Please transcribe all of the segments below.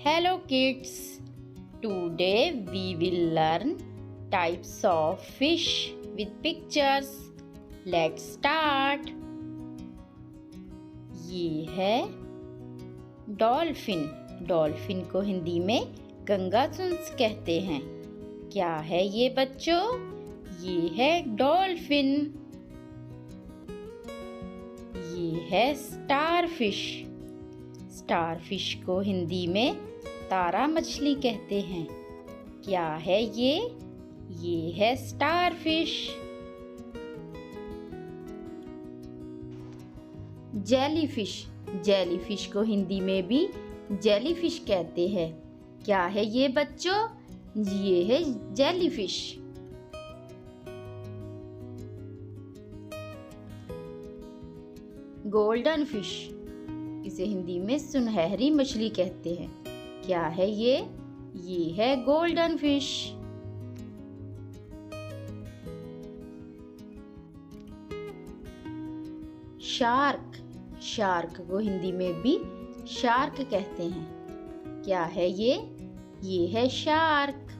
Hello kids, today we will learn types of fish with pictures. Let's start. ये है dolphin. Dolphin को हिंदी में गंगासुंस कहते हैं। क्या है ये बच्चों? ये है डॉल्फिन। ये है स्टारफिश। स्टारफिश को हिंदी में तारा मछली कहते हैं। क्या है ये? ये है स्टारफिश। जेलीफिश। जेलीफिश को हिंदी में भी जेलीफिश कहते हैं। क्या है ये बच्चों? ये है जेलीफिश। गोल्डन फिश, इसे हिंदी में सुनहरी मछली कहते हैं। क्या है ये? ये है गोल्डन फिश। शार्क। शार्क को हिंदी में भी शार्क कहते हैं। क्या है ये? ये है शार्क।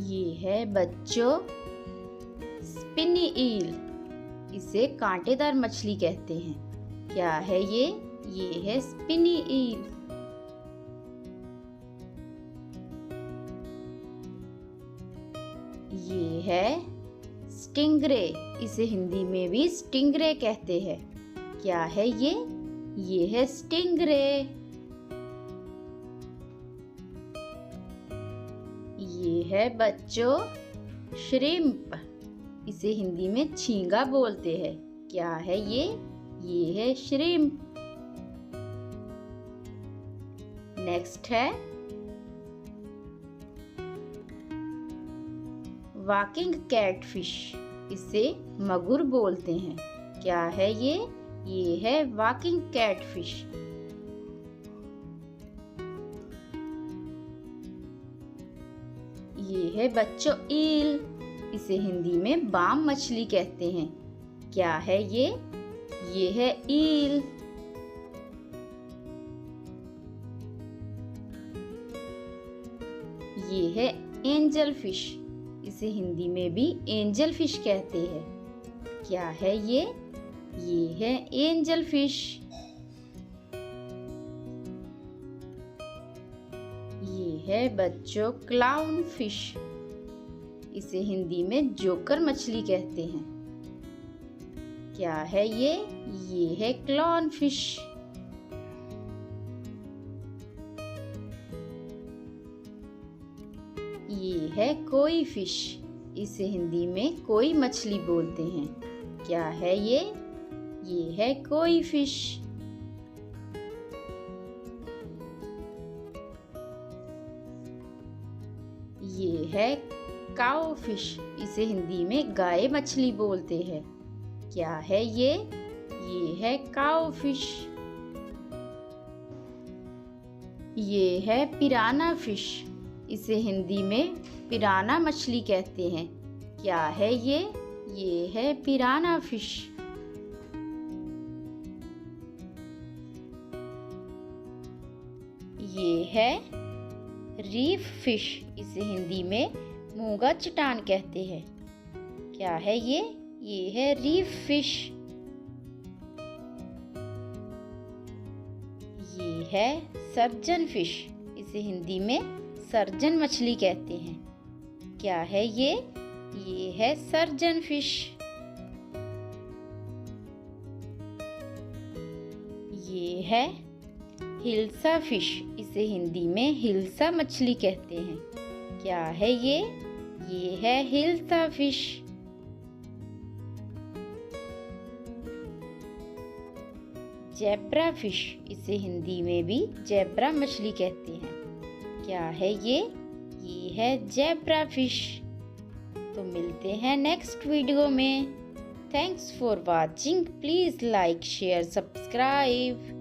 ये है बच्चों स्पिनी ईल, इसे कांटेदार मछली कहते हैं। क्या है ये? ये है स्पिनी ईल। ये है स्टिंगरे, इसे हिंदी में भी स्टिंगरे कहते हैं। क्या है ये? ये है स्टिंगरे। ये है बच्चों श्रिम्प, इसे हिंदी में झींगा बोलते हैं। क्या है ये? ये है श्रिम्प। नेक्स्ट है वॉकिंग कैटफिश, इसे मगुर बोलते हैं। क्या है ये? ये है वॉकिंग कैटफिश। ये है बच्चों ईल, इसे हिंदी में बाम मछली कहते हैं। क्या है ये? ये है ईल। ये है एंजल फिश, इसे हिंदी में भी एंजल फिश कहते हैं। क्या है ये? ये है एंजल फिश। ये है बच्चों क्लाउन फिश, इसे हिंदी में जोकर मछली कहते हैं। क्या है ये? ये है क्लाउन फिश। ये है कोई फिश, इसे हिंदी में कोई मछली बोलते हैं। क्या है ये? ये है कोई फिश। ये है काऊ फिश, इसे हिंदी में गाय मछली बोलते हैं। क्या है ये? ये है काऊ फिश। ये है पिराना फिश, इसे हिंदी में पिराना मछली कहते हैं। क्या है ये? ये है पिराना फिश। ये है रीफ फिश, इसे हिंदी में मूंगा चट्टान कहते हैं। क्या है ये? ये है रीफ फिश। ये है सर्जन फिश, इसे हिंदी में सर्जन मछली कहते हैं। क्या है ये? ये है सर्जन फिश। ये है हिल्सा फिश, इसे हिंदी में हिल्सा मछली कहते हैं। क्या है ये? ये है हिल्सा फिश। जेब्रा फिश, इसे हिंदी में भी जेब्रा मछली कहते हैं। क्या है ये? ये है जेब्रा फिश। तो मिलते हैं नेक्स्ट वीडियो में। Thanks for watching. Please like share subscribe.